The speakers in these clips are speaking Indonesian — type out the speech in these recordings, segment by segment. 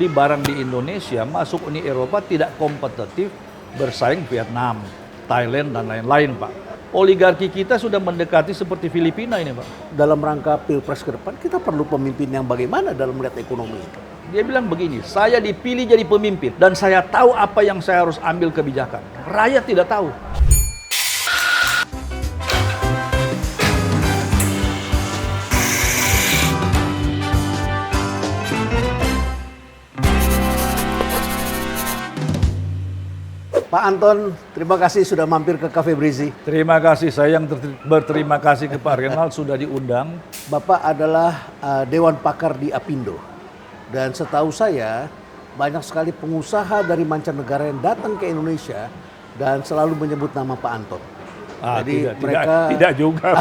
beli barang di Indonesia masuk Uni Eropa tidak kompetitif bersaing Vietnam, Thailand, dan lain-lain, Pak. Oligarki kita sudah mendekati seperti Filipina ini, Pak. Dalam rangka Pilpres ke depan, kita perlu pemimpin yang bagaimana dalam melihat ekonomi? Dia bilang begini, saya dipilih jadi pemimpin dan saya tahu apa yang saya harus ambil kebijakan. Rakyat tidak tahu. Pak Anton, terima kasih sudah mampir ke Cafe Breezy. Terima kasih, saya yang berterima kasih ke Pak Renald sudah diundang. Bapak adalah Dewan Pakar di Apindo. Dan setahu saya, banyak sekali pengusaha dari mancanegara yang datang ke Indonesia dan selalu menyebut nama Pak Anton. Jadi tidak juga.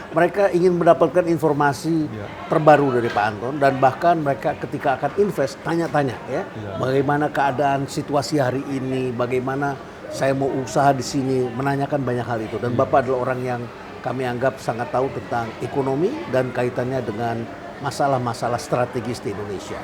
Mereka ingin mendapatkan informasi terbaru dari Pak Anton dan bahkan mereka ketika akan invest tanya-tanya ya, bagaimana keadaan situasi hari ini, bagaimana saya mau usaha di sini, menanyakan banyak hal itu. Dan Bapak adalah orang yang kami anggap sangat tahu tentang ekonomi dan kaitannya dengan masalah-masalah strategis di Indonesia.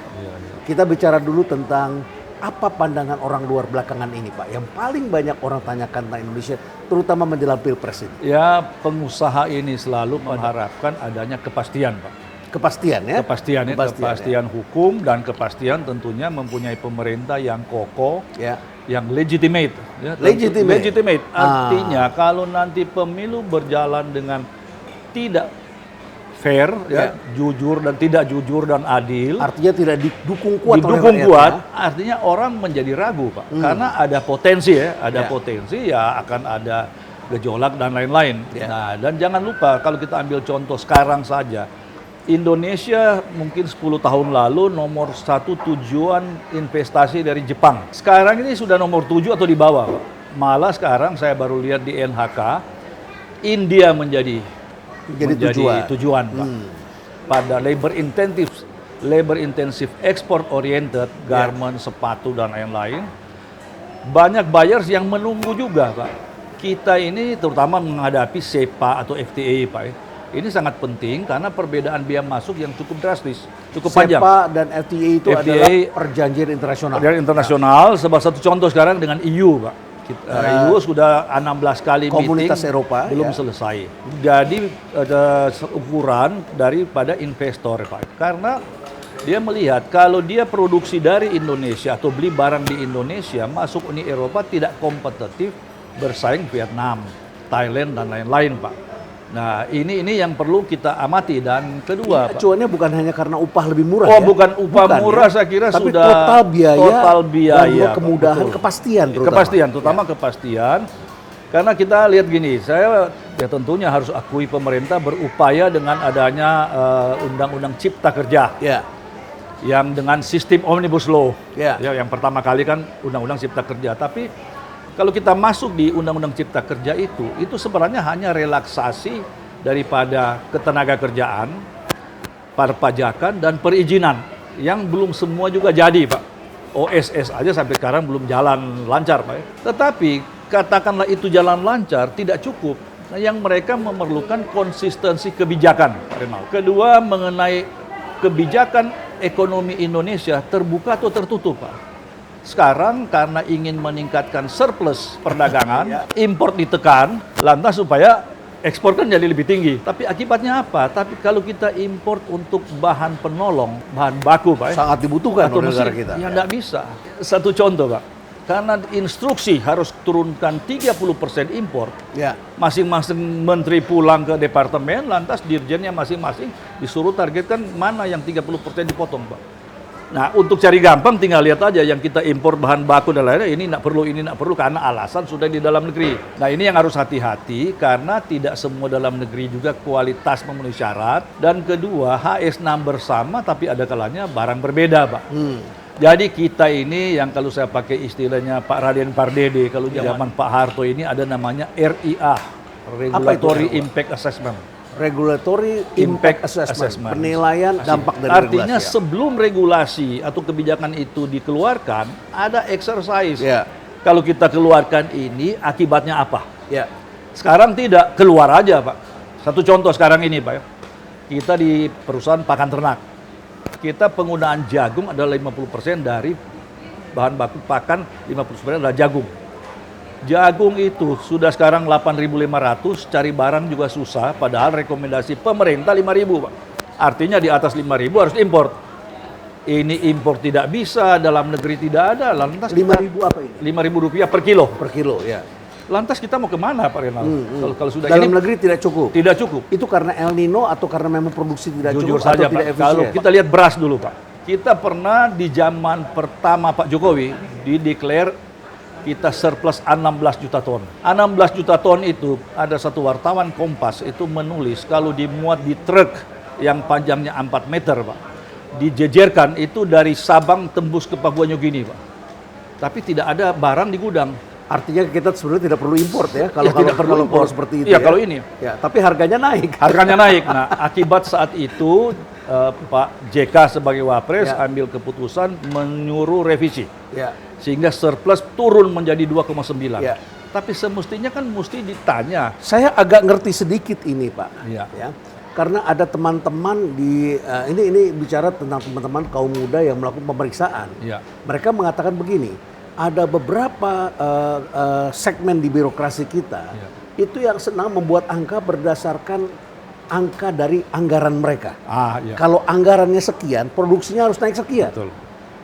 Kita bicara dulu tentang apa pandangan orang luar belakangan ini, Pak, yang paling banyak orang tanyakan tentang Indonesia, terutama menjelang Pilpres ini? Ya, pengusaha ini selalu mengharapkan adanya kepastian, Pak. Kepastian ya? Kepastian hukum dan kepastian tentunya mempunyai pemerintah yang kokoh, yang legitimate. Ya, legitimate. Artinya kalau nanti pemilu berjalan dengan tidak fair, jujur dan tidak jujur dan adil. Artinya tidak didukung kuat. Artinya orang menjadi ragu, Pak. Karena ada potensi potensi akan ada gejolak dan lain-lain. Nah, dan jangan lupa kalau kita ambil contoh sekarang saja, Indonesia mungkin 10 tahun lalu nomor 1 tujuan investasi dari Jepang. Sekarang ini sudah nomor 7 atau di bawah, Pak. Malah sekarang saya baru lihat di NHK, India menjadi tujuan, Pak. Pada labor intensive export oriented garment, sepatu dan lain-lain. Banyak buyers yang menunggu juga, Pak. Kita ini terutama menghadapi SEPA atau FTA, Pak. Ini sangat penting karena perbedaan biaya masuk yang cukup drastis, cukup panjang. SEPA dan FTA itu adalah perjanjian internasional. Perjanjian internasional. Salah satu contoh sekarang dengan EU, Pak. EU sudah 16 kali Komunitas meeting, Eropa belum selesai. Jadi ada ukuran daripada investor, Pak. Karena dia melihat kalau dia produksi dari Indonesia atau beli barang di Indonesia masuk Uni Eropa tidak kompetitif bersaing Vietnam, Thailand dan lain-lain, Pak. Nah, ini yang perlu kita amati. Dan kedua, Pak, acuannya bukan hanya karena upah lebih murah. Bukan upah murah, saya kira tapi sudah total biaya dan kemudahan, betul. Kepastian, Terutama kepastian. Karena kita lihat gini, saya tentunya harus akui pemerintah berupaya dengan adanya Undang-Undang Cipta Kerja, yang dengan sistem Omnibus Law, yang pertama kali kan Undang-Undang Cipta Kerja. Tapi kalau kita masuk di Undang-Undang Cipta Kerja itu sebenarnya hanya relaksasi daripada ketenagakerjaan, perpajakan dan perizinan yang belum semua juga jadi, Pak. OSS aja sampai sekarang belum jalan lancar, Pak. Tetapi katakanlah itu jalan lancar tidak cukup. Nah, yang mereka memerlukan konsistensi kebijakan, Pak Renald. Kedua, mengenai kebijakan ekonomi Indonesia terbuka atau tertutup, Pak. Sekarang karena ingin meningkatkan surplus perdagangan, impor ditekan, lantas supaya ekspor kan jadi lebih tinggi. Tapi akibatnya apa? Tapi kalau kita impor untuk bahan penolong, bahan baku, Pak, sangat dibutuhkan oleh negara kita. Ya nggak bisa. Satu contoh, Pak. Karena instruksi harus turunkan 30% impor. Masing-masing menteri pulang ke departemen, lantas dirjennya masing-masing disuruh targetkan mana yang 30% dipotong, Pak. Nah, untuk cari gampang tinggal lihat aja yang kita impor bahan baku dan lainnya, ini nggak perlu karena alasan sudah di dalam negeri. Nah, ini yang harus hati-hati karena tidak semua dalam negeri juga kualitas memenuhi syarat. Dan kedua, HS number sama tapi ada kalanya barang berbeda, Pak. Jadi kita ini yang kalau saya pakai istilahnya Pak Raden Pardede, kalau zaman Pak Harto ini ada namanya RIA, Regulatory Impact Assessment. Regulatory Impact Assessment, penilaian dampak dari artinya regulasi. Sebelum regulasi atau kebijakan itu dikeluarkan, ada exercise. Kalau kita keluarkan ini, akibatnya apa? Sekarang tidak, keluar aja, Pak. Satu contoh sekarang ini, Pak. Kita di perusahaan pakan ternak. kita penggunaan jagung adalah 50% dari bahan baku pakan, 50% adalah jagung. Jagung itu sudah sekarang 8.500, cari barang juga susah, padahal rekomendasi pemerintah 5.000, Pak. Artinya di atas 5.000 harus import. Ini impor tidak bisa, dalam negeri tidak ada, lantas 5.000 apa ini? Rp5.000 per kilo. Per kilo, ya. Lantas kita mau kemana, Pak Renal? Kalau sudah dalam ini negeri tidak cukup. tidak cukup. Itu karena El Nino atau karena memang produksi tidak Jujur cukup saja, atau tidak Pak. efisien? Kalau kita lihat beras dulu, Pak. Kita pernah di zaman pertama Pak Jokowi dideklar kita surplus 16 juta ton. 16 juta ton itu ada satu wartawan Kompas itu menulis kalau dimuat di truk yang panjangnya 4 meter, Pak. Dijejerkan itu dari Sabang tembus ke Papua New Guinea, Pak. Tapi tidak ada barang di gudang. Artinya kita sebenarnya tidak perlu import ya kalau tidak perlu import seperti itu. Iya, kalau ini. Ya, tapi harganya naik. Harganya naik. Nah, akibat saat itu Pak JK sebagai Wapres ambil keputusan menyuruh revisi. Ya. Sehingga surplus turun menjadi 2,9. Ya. Tapi semestinya kan mesti ditanya. Saya agak ngerti sedikit ini, Pak. Iya. Ya. Karena ada teman-teman di ini bicara tentang teman-teman kaum muda yang melakukan pemeriksaan. Iya. Mereka mengatakan begini, ada beberapa segmen di birokrasi kita itu yang senang membuat angka berdasarkan angka dari anggaran mereka. Iya. Kalau anggarannya sekian, produksinya harus naik sekian. Betul.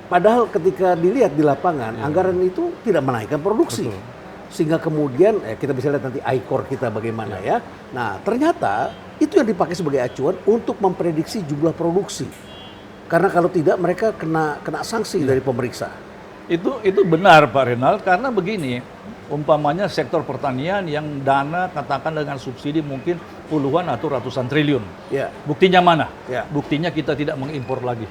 Padahal ketika dilihat di lapangan, anggaran itu tidak menaikkan produksi. Betul. Sehingga kemudian, kita bisa lihat nanti ICOR kita bagaimana ya. Nah, ternyata itu yang dipakai sebagai acuan untuk memprediksi jumlah produksi. Karena kalau tidak mereka kena sanksi dari pemeriksa. Itu benar Pak Renal, karena begini, umpamanya sektor pertanian yang dana katakan dengan subsidi mungkin puluhan atau ratusan triliun. Ya. Buktinya mana? Ya. Buktinya kita tidak mengimpor lagi.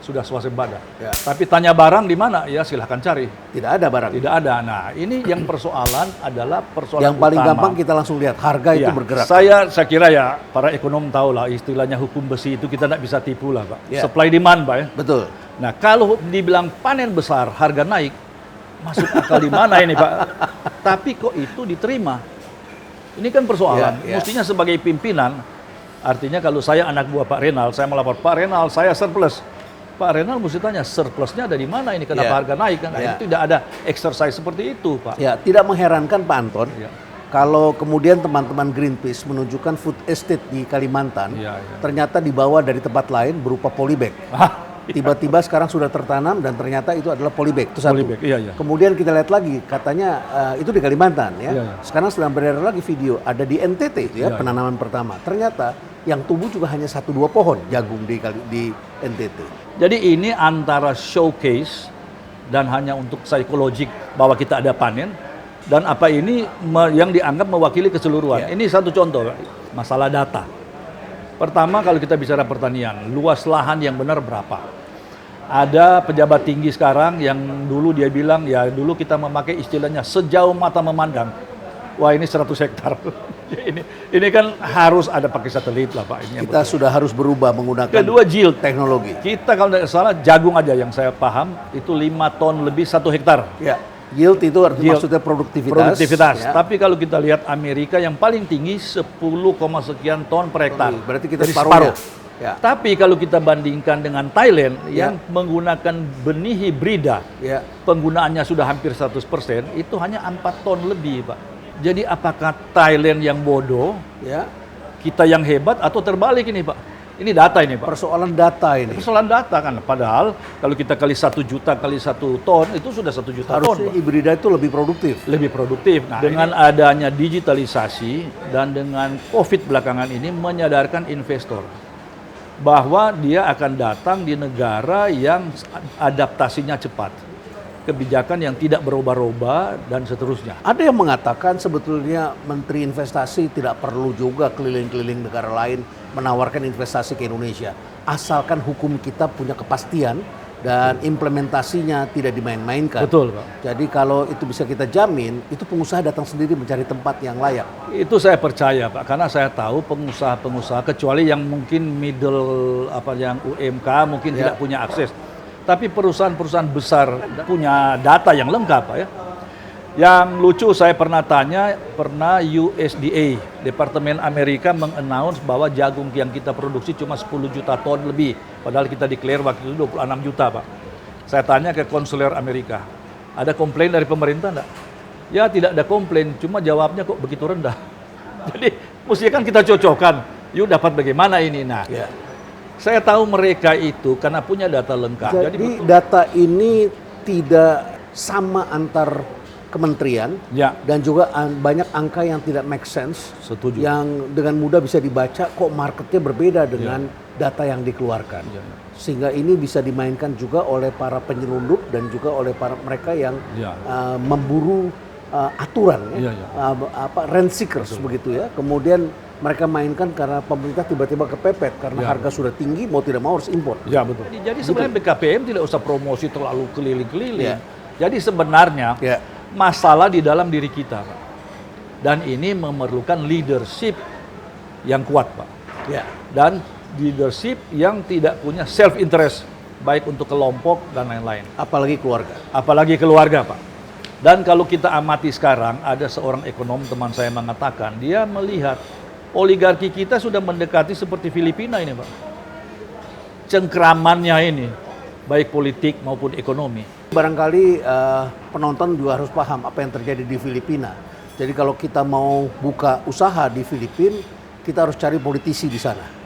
Sudah swasembada. Ya. Tapi tanya barang di mana? Ya silahkan cari. Tidak ada barang. Tidak ada. Nah, ini yang persoalan adalah persoalan yang paling utama. gampang kita langsung lihat harga itu bergerak. Saya kira ya para ekonom tahu lah istilahnya hukum besi itu kita tidak bisa tipu lah, Pak. Ya. Supply demand, Pak ya. Betul. Nah, kalau dibilang panen besar, harga naik, masuk akal di mana ini, Pak? Tapi kok itu diterima? Ini kan persoalan. Mestinya sebagai pimpinan, artinya kalau saya anak buah Pak Renal, saya melapor, Pak Renal, saya surplus. Pak Renal mesti tanya, surplusnya ada di mana ini? Kenapa harga naik? Nah, itu tidak ada exercise seperti itu, Pak. Ya, tidak mengherankan Pak Anton. Kalau kemudian teman-teman Greenpeace menunjukkan food estate di Kalimantan, ternyata dibawa dari tempat lain berupa polybag. Tiba-tiba sekarang sudah tertanam dan ternyata itu adalah polybag. Itu satu. Polybag, Kemudian kita lihat lagi, katanya itu di Kalimantan ya. Sekarang sedang beredar lagi video, ada di NTT ya, penanaman pertama. Ternyata yang tumbuh juga hanya 1-2 pohon jagung di NTT. Jadi ini antara showcase dan hanya untuk psikologik bahwa kita ada panen, dan apa ini yang dianggap mewakili keseluruhan. Ini satu contoh, masalah data. Pertama, kalau kita bicara pertanian, luas lahan yang benar berapa? Ada pejabat tinggi sekarang yang dulu dia bilang, ya dulu kita memakai istilahnya sejauh mata memandang. Wah, ini 100 hektar. ini kan harus ada pakai satelit lah, Pak. Ini kita sudah harus berubah menggunakan kedua yield teknologi. Kita kalau tidak salah jagung aja yang saya paham itu 5 ton lebih 1 hektar. Ya. Yield itu artinya maksudnya produktivitas. Ya. Tapi kalau kita lihat Amerika yang paling tinggi 10, sekian ton per hektar. Berarti kita separuh. Ya. Tapi kalau kita bandingkan dengan Thailand yang menggunakan benih hibrida, penggunaannya sudah hampir 100%, itu hanya 4 ton lebih, Pak. Jadi apakah Thailand yang bodoh, kita yang hebat, atau terbalik ini, Pak? Ini data ini, Pak. Persoalan data ini. Persoalan data kan. Padahal kalau kita kali 1 juta kali 1 ton, itu sudah 1 juta ton. Harusnya hibrida itu lebih produktif. Lebih produktif. Nah, dengan adanya digitalisasi dan dengan COVID belakangan ini menyadarkan investor bahwa dia akan datang di negara yang adaptasinya cepat, kebijakan yang tidak berubah-ubah dan seterusnya. Ada yang mengatakan sebetulnya Menteri Investasi tidak perlu juga keliling-keliling negara lain menawarkan investasi ke Indonesia, asalkan hukum kita punya kepastian dan implementasinya tidak dimain-mainkan. Betul, Pak. Jadi kalau itu bisa kita jamin, itu pengusaha datang sendiri mencari tempat yang layak. Itu saya percaya, Pak, karena saya tahu pengusaha-pengusaha kecuali yang mungkin middle yang UMK mungkin tidak punya akses. Tapi perusahaan-perusahaan besar punya data yang lengkap, Pak ya. Yang lucu saya pernah USDA, Departemen Amerika mengannounce bahwa jagung yang kita produksi cuma 10 juta ton lebih. Padahal kita declare waktu itu 26 juta, Pak. Saya tanya ke konsuler Amerika, ada komplain dari pemerintah enggak? Ya tidak ada komplain, cuma jawabnya kok begitu rendah. Jadi mestinya kan kita cocokkan, yuk dapat bagaimana ini. Nah, saya tahu mereka itu karena punya data lengkap. Jadi data ini tidak sama antar kementerian dan juga banyak angka yang tidak make sense. Setuju. Yang dengan mudah bisa dibaca kok marketnya berbeda dengan data yang dikeluarkan. Sehingga ini bisa dimainkan juga oleh para penyelundup dan juga oleh para mereka yang memburu aturan, rent seekers begitu ya. Kemudian mereka mainkan karena pemerintah tiba-tiba kepepet karena harga sudah tinggi, mau tidak mau harus impor. Ya betul. Jadi sebenarnya BKPM tidak usah promosi terlalu keliling-keliling. Jadi sebenarnya masalah di dalam diri kita, Pak. Dan ini memerlukan leadership yang kuat, Pak. Dan leadership yang tidak punya self interest, baik untuk kelompok dan lain-lain. Apalagi keluarga. Apalagi keluarga, Pak. Dan kalau kita amati sekarang, ada seorang ekonom teman saya mengatakan, dia melihat oligarki kita sudah mendekati seperti Filipina ini, Pak. Cengkramannya ini, baik politik maupun ekonomi. Barangkali penonton juga harus paham apa yang terjadi di Filipina. Jadi kalau kita mau buka usaha di Filipina, kita harus cari politisi di sana.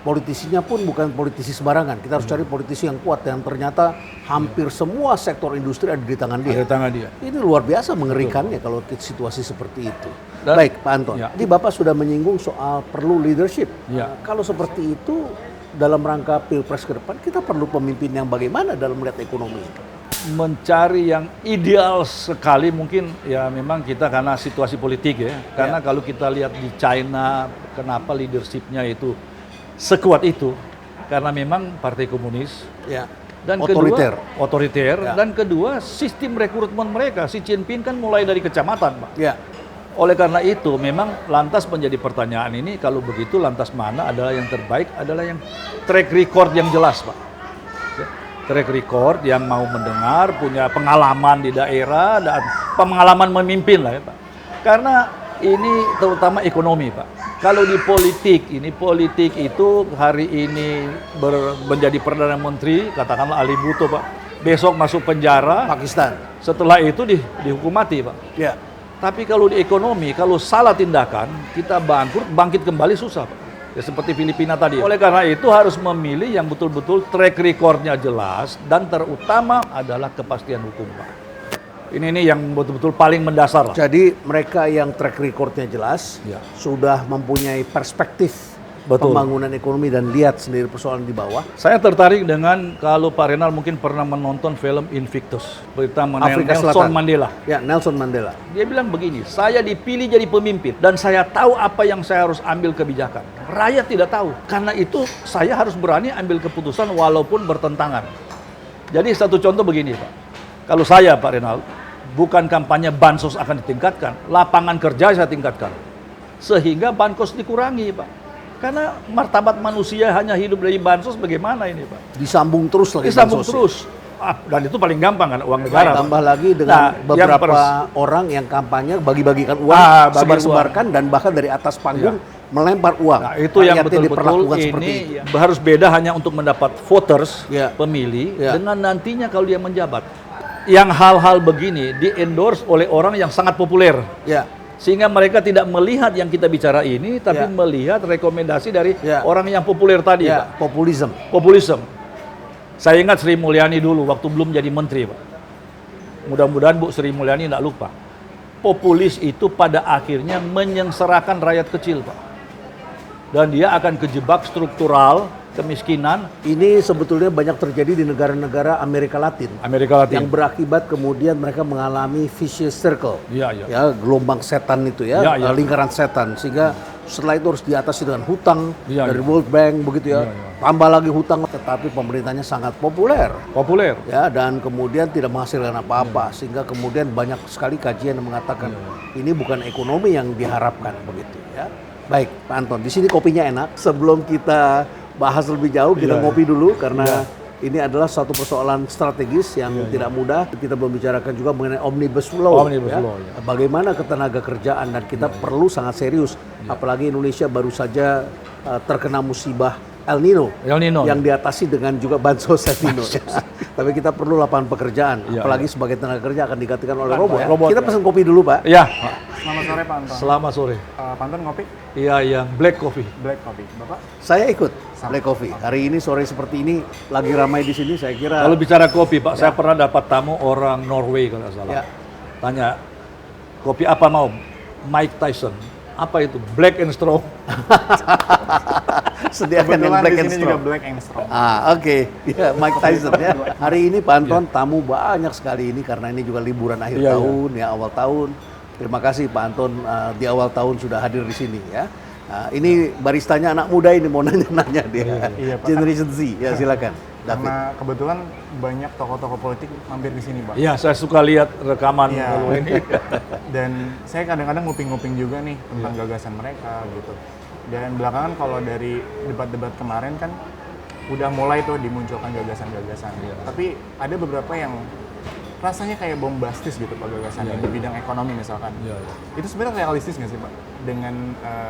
Politisinya pun bukan politisi sembarangan. Kita harus cari politisi yang kuat yang ternyata hampir semua sektor industri ada di tangan dia. Ini luar biasa mengerikannya kalau situasi seperti itu. Dan, baik, Pak Anton. Jadi Bapak sudah menyinggung soal perlu leadership. Kalau seperti itu dalam rangka Pilpres ke depan kita perlu pemimpin yang bagaimana dalam melihat ekonomi? Mencari yang ideal sekali mungkin ya memang kita karena situasi politik ya. Karena kalau kita lihat di China, kenapa leadershipnya itu sekuat itu? Karena memang partai komunis. Dan otoriter. Dan kedua sistem rekrutmen mereka. Xi Jinping kan mulai dari kecamatan, Pak. Oleh karena itu memang lantas menjadi pertanyaan ini, kalau begitu lantas mana adalah yang terbaik, adalah yang track record yang jelas, Pak. Track record yang mau mendengar, punya pengalaman di daerah dan pengalaman memimpin lah ya, Pak. Karena ini terutama ekonomi, Pak. Kalau di politik itu hari ini menjadi Perdana Menteri, katakanlah Ali Bhutto, Pak. Besok masuk penjara Pakistan. Setelah itu dihukum mati, Pak. Tapi kalau di ekonomi, kalau salah tindakan, kita bangkit kembali susah, Pak. Ya seperti Filipina tadi. Oleh karena itu harus memilih yang betul-betul track recordnya jelas dan terutama adalah kepastian hukum, Pak. Ini yang betul-betul paling mendasar lah. Jadi mereka yang track recordnya jelas sudah mempunyai perspektif pembangunan ekonomi dan lihat sendiri persoalan di bawah. Saya tertarik dengan kalau Pak Renal mungkin pernah menonton film Invictus, berita mengenai Nelson Mandela. Ya, Nelson Mandela. Dia bilang begini, saya dipilih jadi pemimpin dan saya tahu apa yang saya harus ambil kebijakan. Rakyat tidak tahu. Karena itu saya harus berani ambil keputusan walaupun bertentangan. Jadi satu contoh begini, Pak. Kalau saya, Pak Renal, bukan kampanye bansos akan ditingkatkan, lapangan kerja saya tingkatkan. Sehingga bansos dikurangi, Pak. Karena martabat manusia hanya hidup dari bansos, bagaimana ini, Pak? Disambung terus lagi. Disambung terus. Dan itu paling gampang kan, uang negara. Tambah lagi dengan beberapa orang yang kampanye bagi-bagikan uang, sebar-sebarkan dan bahkan dari atas panggung melempar uang. Nah, itu yang betul-betul ini harus beda hanya untuk mendapat voters, pemilih, dengan nantinya kalau dia menjabat. Yang hal-hal begini di-endorse oleh orang yang sangat populer. Sehingga mereka tidak melihat yang kita bicara ini, tapi melihat rekomendasi dari orang yang populer tadi, Pak. Populisme. Saya ingat Sri Mulyani dulu, waktu belum jadi menteri, Pak. Mudah-mudahan Bu Sri Mulyani tidak lupa. Populis itu pada akhirnya menyengsarakan rakyat kecil, Pak. Dan dia akan kejebak struktural, kemiskinan. Ini sebetulnya banyak terjadi di negara-negara Amerika Latin. Yang berakibat kemudian mereka mengalami vicious circle. Ya, gelombang setan itu lingkaran setan. Sehingga setelah itu harus diatasi dengan hutang dari World Bank begitu ya. Tambah lagi hutang, tetapi pemerintahnya sangat populer. Ya, dan kemudian tidak menghasilkan apa-apa. Sehingga kemudian banyak sekali kajian yang mengatakan ini bukan ekonomi yang diharapkan begitu ya. Baik, Pak Anton, di sini kopinya enak. Sebelum kita bahas lebih jauh, kita ngopi dulu karena ini adalah satu persoalan strategis yang tidak mudah. Kita belum bicarakan juga mengenai Omnibus Law. Bagaimana ketenaga kerjaan, dan kita perlu sangat serius. Apalagi Indonesia baru saja terkena musibah El Nino yang diatasi dengan juga bansos El Nino. Tapi kita perlu lapangan pekerjaan, apalagi sebagai tenaga kerja akan digantikan oleh robot. Kita pesan kopi dulu, Pak. Ya. Selamat sore, Pak Anton. Selamat sore. Pak Anton ngopi? Iya, yang black coffee. Black coffee. Bapak? Saya ikut black coffee. Hari ini sore seperti ini lagi ramai di sini. Saya kira. Kalau bicara kopi, Pak, saya pernah dapat tamu orang Norway kalau nggak salah. Tanya, kopi apa mau? Mike Tyson. Apa itu? Black and strong. Sediakan yang black and strong. Juga black and strong. Oke. Ya, Mike Tyson ya. Hari ini Pak Anton tamu banyak sekali ini karena ini juga liburan akhir tahun ya, awal tahun. Terima kasih Pak Anton di awal tahun sudah hadir di sini ya. Ini baristanya anak muda ini mau nanya-nanya dia. Generation Z. Ya, silakan. Karena kebetulan banyak tokoh-tokoh politik mampir di sini, Pak. Iya, saya suka lihat rekaman ini. Dan saya kadang-kadang nguping-nguping juga nih tentang gagasan mereka gitu. Dan belakangan kalau dari debat-debat kemarin kan udah mulai tuh dimunculkan gagasan-gagasan. Tapi ada beberapa yang rasanya kayak bombastis gitu Pak gagasannya di bidang ekonomi misalkan. Itu sebenarnya realistis nggak sih Pak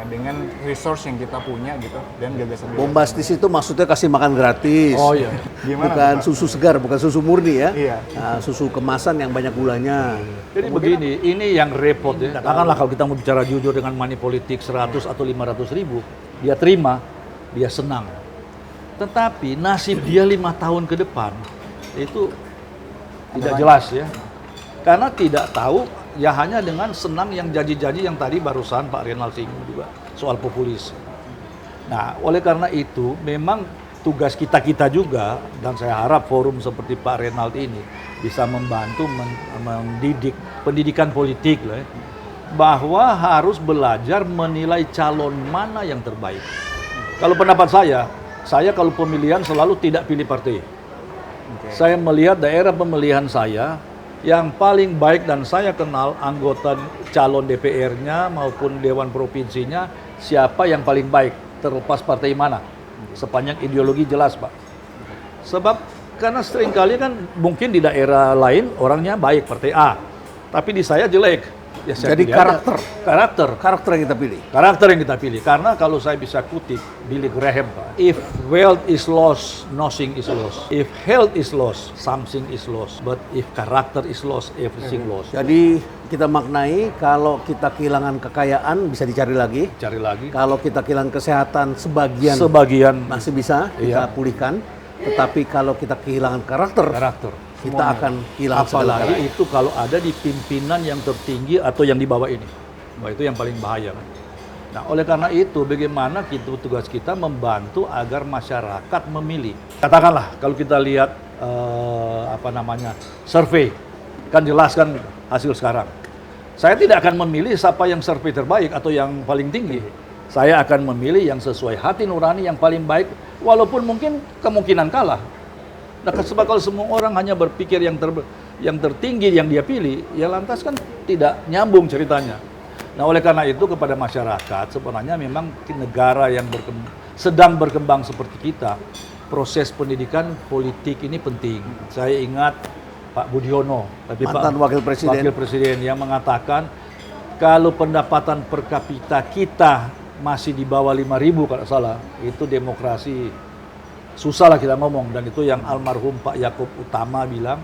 dengan resource yang kita punya gitu dan gagasan. Bombastis itu maksudnya kasih makan gratis. Oh iya. Gimana, bukan Pak? Susu segar, bukan susu murni ya. Susu kemasan yang banyak gulanya. Jadi begini, ini yang repot ya. Katakanlah kalau kita mau bicara jujur dengan money politik 100 atau 500 ribu, dia terima, dia senang. Tetapi nasib dia 5 tahun ke depan itu tidak jelas ya, karena tidak tahu ya hanya dengan senang yang janji-janji yang tadi barusan Pak Renald singgung juga soal populis. Nah, oleh karena itu memang tugas kita juga, dan saya harap forum seperti Pak Renald ini bisa membantu mendidik pendidikan politik lah ya, bahwa harus belajar menilai calon mana yang terbaik. Kalau pendapat saya kalau pemilihan selalu tidak pilih partai. Saya melihat daerah pemilihan saya yang paling baik dan saya kenal anggota calon DPR-nya maupun Dewan Provinsinya siapa yang paling baik terlepas partai mana, sepanjang ideologi jelas Pak. Sebab karena seringkali kan mungkin di daerah lain orangnya baik partai A, tapi di saya jelek. Ya, jadi karakter yang kita pilih. Karakter yang kita pilih. Karena kalau saya bisa kutip Billy Graham, Pak, if wealth is lost, nothing is lost. If health is lost, something is lost. But if character is lost, everything lost. Jadi kita maknai kalau kita kehilangan kekayaan bisa dicari lagi. Cari lagi. Kalau kita kehilangan kesehatan sebagian masih bisa kita pulihkan. Tetapi kalau kita kehilangan karakter. Kita akan hilang segala. Apalagi itu kalau ada di pimpinan yang tertinggi atau yang di bawah ini. Wah, itu yang paling bahaya kan. Nah, oleh karena itu bagaimana tugas kita membantu agar masyarakat memilih. Katakanlah kalau kita lihat survei, kan jelas kan hasil sekarang. Saya tidak akan memilih siapa yang survei terbaik atau yang paling tinggi. Saya akan memilih yang sesuai hati nurani yang paling baik, walaupun mungkin kemungkinan kalah. Nah, sebab kalau semua orang hanya berpikir yang tertinggi yang dia pilih, ya lantas kan tidak nyambung ceritanya. Nah, oleh karena itu kepada masyarakat, sebenarnya memang negara yang sedang berkembang seperti kita, proses pendidikan politik ini penting. Saya ingat Pak Budiono, mantan wakil presiden yang mengatakan kalau pendapatan per kapita kita masih di bawah 5.000 kalau salah, itu demokrasi susah lah kita ngomong. Dan itu yang almarhum Pak Yaakob Utama bilang,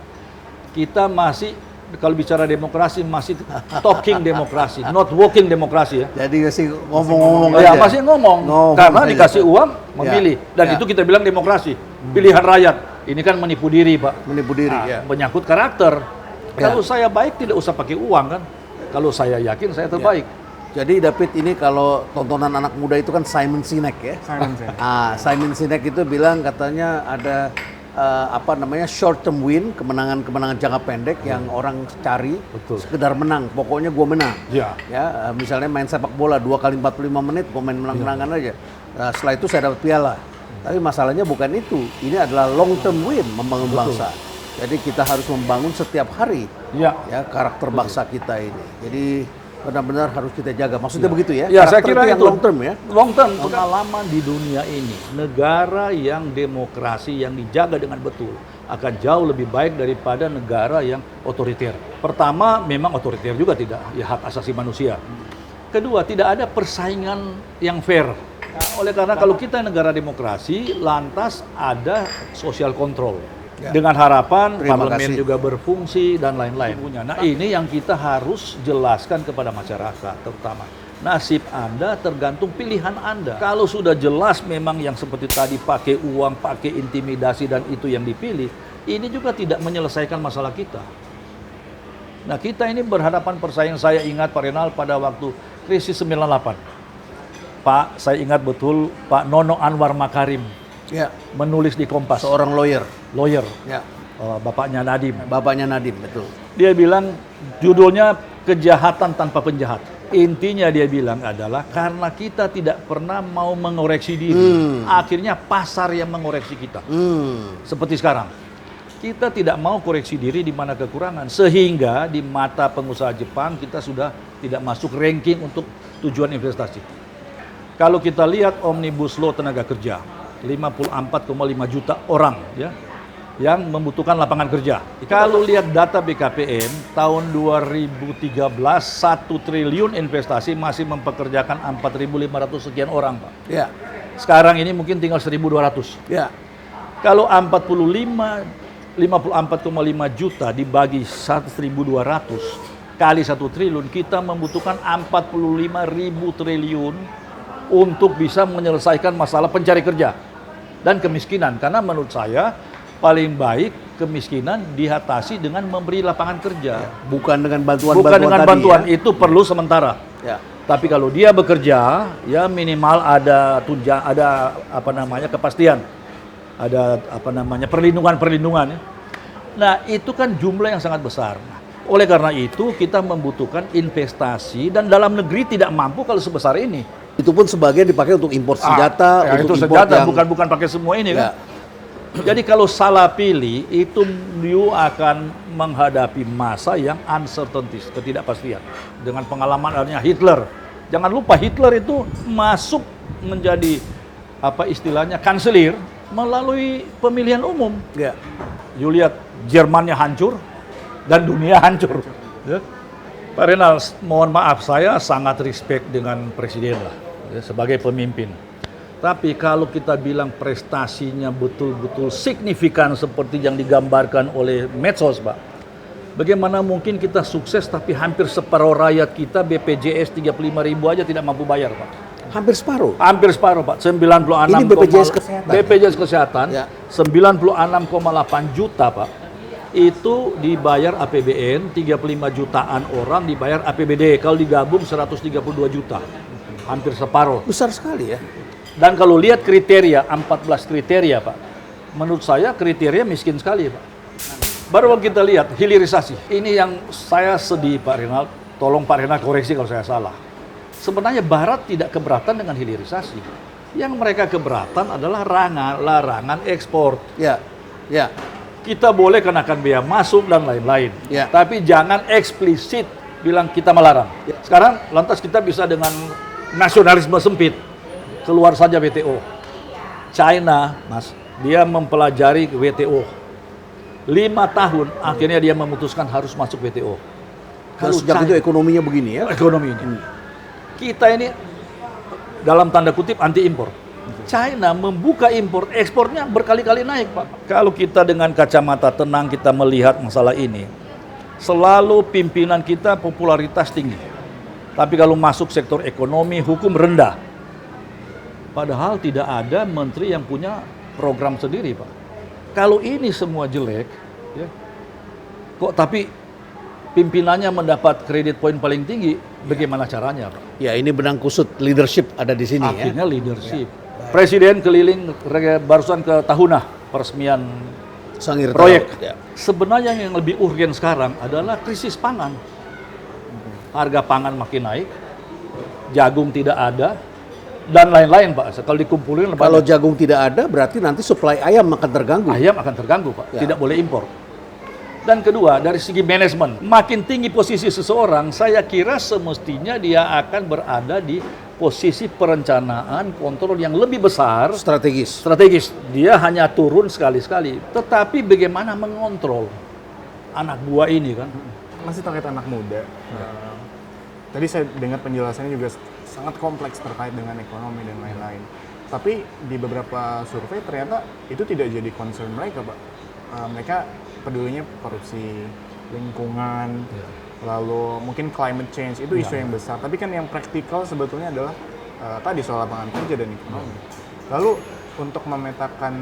kita masih kalau bicara demokrasi masih talking demokrasi, not walking demokrasi ya. Jadi masih ngomong-ngomong aja. Masih ngomong karena aja. Dikasih uang memilih dan itu kita bilang demokrasi, pilihan rakyat. Ini kan menipu diri Pak. Menipu diri menyangkut karakter. Kalau saya baik tidak usah pakai uang kan. Kalau saya yakin saya terbaik. Jadi David, ini kalau tontonan anak muda itu kan Simon Sinek ya. Simon Sinek itu bilang katanya ada short term win, kemenangan jangka pendek yang orang cari. Sekedar menang, pokoknya gue menang. Ya, misalnya main sepak bola 2 kali 45 menit, gue main menang-menangan aja. Setelah itu saya dapat piala. Tapi masalahnya bukan itu. Ini adalah long term win, membangun bangsa. Jadi kita harus membangun setiap hari ya karakter bangsa kita ini. Jadi benar-benar harus kita jaga. Maksudnya begitu ya? Ya, saya Karakter kira yang itu long term ya. Long term. Pengalaman di dunia ini, negara yang demokrasi yang dijaga dengan betul akan jauh lebih baik daripada negara yang otoriter. Pertama, memang otoriter juga tidak, ya hak asasi manusia. Kedua, tidak ada persaingan yang fair. Nah, oleh karena kalau kita negara demokrasi, lantas ada social control. Ya. Dengan harapan Terima parlemen kasih. juga berfungsi dan lain-lain. Nah, ini yang kita harus jelaskan kepada masyarakat, terutama. Nasib Anda tergantung pilihan Anda. Kalau sudah jelas memang yang seperti tadi pakai uang, pakai intimidasi dan itu yang dipilih, ini juga tidak menyelesaikan masalah kita. Nah, kita ini berhadapan persaingan. Saya ingat Pak Renal pada waktu krisis 98. Pak, saya ingat betul Pak Nono Anwar Makarim Ya, menulis di Kompas, seorang lawyer. ya, bapaknya Nadiem. Bapaknya Nadiem, betul. Dia bilang judulnya kejahatan tanpa penjahat. Intinya dia bilang adalah karena kita tidak pernah mau mengoreksi diri, akhirnya pasar yang mengoreksi kita. Seperti sekarang, kita tidak mau koreksi diri di mana kekurangan, sehingga di mata pengusaha Jepang kita sudah tidak masuk ranking untuk tujuan investasi. Kalau kita lihat Omnibus Law tenaga kerja, 54,5 juta orang ya yang membutuhkan lapangan kerja. Kalau lihat data BKPM tahun 2013 1 triliun investasi masih mempekerjakan 4.500 sekian orang, Pak. Ya, Sekarang ini mungkin tinggal 1.200. ya. Kalau 54,5 juta dibagi 1.200 kali 1 triliun, kita membutuhkan 45.000 triliun untuk bisa menyelesaikan masalah pencari kerja dan kemiskinan. Karena menurut saya paling baik kemiskinan diatasi dengan memberi lapangan kerja. Bukan dengan bantuan-bantuan Bukan dengan tadi, bantuan, ya? itu perlu sementara. Ya. Tapi kalau dia bekerja, ya minimal ada kepastian, ada perlindungan. Ya. Nah, itu kan jumlah yang sangat besar. Oleh karena itu kita membutuhkan investasi dan dalam negeri tidak mampu kalau sebesar ini. Itu pun sebagian dipakai untuk impor senjata, Ya, untuk itu impor senjata, yang bukan pakai semua ini Ya. kan. Jadi kalau salah pilih, itu you akan menghadapi masa yang uncertainties, ketidakpastian. Dengan pengalaman adanya Hitler. Jangan lupa Hitler itu masuk menjadi kanselir melalui pemilihan umum. Ya. You lihat Jermannya hancur dan dunia hancur. Ya. Pak Renal, mohon maaf, saya sangat respect dengan presiden lah, ya, sebagai pemimpin. Tapi kalau kita bilang prestasinya betul-betul signifikan seperti yang digambarkan oleh medsos, Pak. Bagaimana mungkin kita sukses tapi hampir separuh rakyat kita BPJS 35.000 aja tidak mampu bayar, Pak. Hampir separuh. Hampir separuh, Pak. 96, Ini BPJS Kesehatan. BPJS Kesehatan, Ya. 96,8 juta, Pak. Itu dibayar APBN, 35 jutaan orang dibayar APBD. Kalau digabung 132 juta. Hampir separuh. Besar sekali ya. Dan kalau lihat kriteria, 14 kriteria, Pak. Menurut saya kriteria miskin sekali, Pak. Baru kita lihat hilirisasi. Ini yang saya sedih, Pak Renal. Tolong Pak Renal koreksi kalau saya salah. Sebenarnya Barat tidak keberatan dengan hilirisasi. Yang mereka keberatan adalah larangan ekspor. Ya. Ya. Kita boleh kenakan biaya masuk dan lain-lain. Ya. Tapi jangan eksplisit bilang kita melarang. Ya. Sekarang lantas kita bisa dengan nasionalisme sempit. Keluar saja WTO. China, Mas, dia mempelajari WTO. 5 tahun, akhirnya dia memutuskan harus masuk WTO. Kalau sejak itu ekonominya begini ya. Ekonomi ini. Kita ini dalam tanda kutip anti impor. China membuka impor, ekspornya berkali-kali naik, Pak. Kalau kita dengan kacamata tenang kita melihat masalah ini, selalu pimpinan kita popularitas tinggi. Tapi kalau masuk sektor ekonomi, hukum rendah. Padahal tidak ada menteri yang punya program sendiri, Pak. Kalau ini semua jelek, ya, kok tapi pimpinannya mendapat kredit poin paling tinggi, bagaimana caranya, Pak? Ya, ini benang kusut leadership ada di sini ya. Akhirnya leadership. Presiden keliling barusan ke Tahuna, peresmian Sangir proyek. Ya. Sebenarnya yang lebih urgen sekarang adalah krisis pangan. Harga pangan makin naik, jagung tidak ada, dan lain-lain, Pak. Kalau dikumpulin, Kalau jagung tidak ada, berarti nanti supply ayam akan terganggu. ayam akan terganggu, Pak. Ya. Tidak boleh impor. Dan kedua, dari segi manajemen, makin tinggi posisi seseorang, saya kira semestinya dia akan berada di posisi perencanaan, kontrol yang lebih besar. Strategis. Dia hanya turun sekali-sekali. Tetapi bagaimana mengontrol anak buah ini kan? Masih terkait anak muda. Tadi saya dengar penjelasannya juga sangat kompleks terkait dengan ekonomi dan lain-lain. Tapi di beberapa survei ternyata itu tidak jadi concern mereka, Pak. Mereka pedulinya korupsi, lingkungan, lalu mungkin climate change, itu isu yang besar. Tapi kan yang praktikal sebetulnya adalah tadi soal lapangan kerja dan ekonomi. Lalu untuk memetakan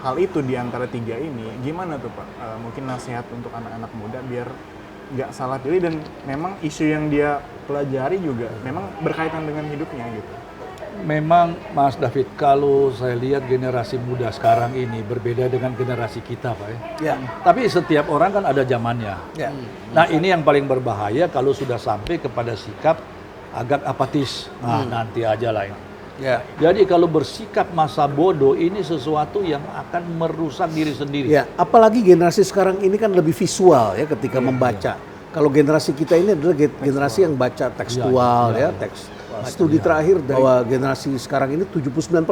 hal itu di antara tiga ini, gimana tuh Pak? Mungkin nasihat untuk anak-anak muda biar nggak salah pilih dan memang isu yang dia pelajari juga memang berkaitan dengan hidupnya gitu. Memang Mas David, kalau saya lihat generasi muda sekarang ini berbeda dengan generasi kita Pak ya. Tapi setiap orang kan ada zamannya. Nah ini yang paling berbahaya kalau sudah sampai kepada sikap agak apatis. Nanti aja lah ini. Jadi kalau bersikap masa bodoh ini sesuatu yang akan merusak diri sendiri. Apalagi generasi sekarang ini kan lebih visual ya ketika membaca. Kalau generasi kita ini adalah generasi yang baca tekstual teks. Studi terakhir bahwa generasi sekarang ini 79%